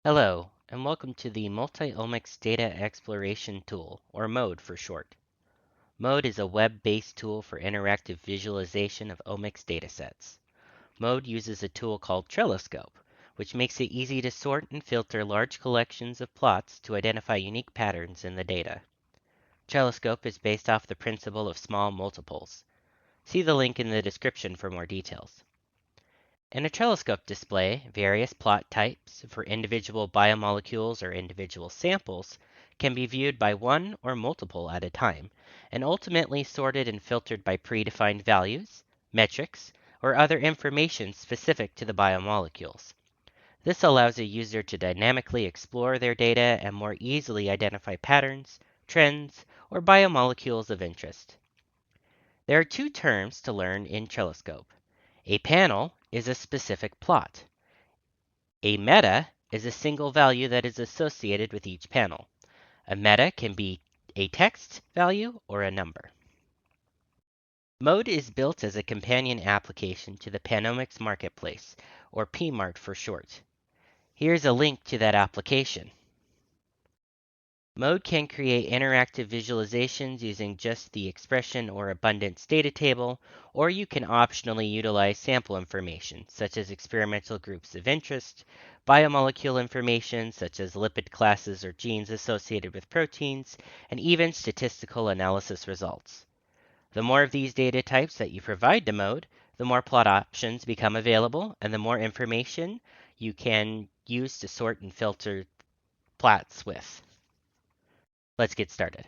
Hello, and welcome to the Multi-Omics Data Exploration Tool, or MODE for short. MODE is a web-based tool for interactive visualization of omics datasets. MODE uses a tool called trelliscope, which makes it easy to sort and filter large collections of plots to identify unique patterns in the data. Trelliscope is based off the principle of small multiples. See the link in the description for more details. In a trelliscope display, various plot types for individual biomolecules or individual samples can be viewed by one or multiple at a time, and ultimately sorted and filtered by predefined values, metrics, or other information specific to the biomolecules. This allows a user to dynamically explore their data and more easily identify patterns, trends, or biomolecules of interest. There are two terms to learn in trelliscope. A panel is a specific plot. A meta is a single value that is associated with each panel. A meta can be a text value or a number. MODE is built as a companion application to the Panomics Marketplace, or PMart for short. Here's a link to that application. MODE can create interactive visualizations using just the expression or abundance data table, or you can optionally utilize sample information, such as experimental groups of interest, biomolecule information, such as lipid classes or genes associated with proteins, and even statistical analysis results. The more of these data types that you provide to MODE, the more plot options become available, and the more information you can use to sort and filter plots with. Let's get started.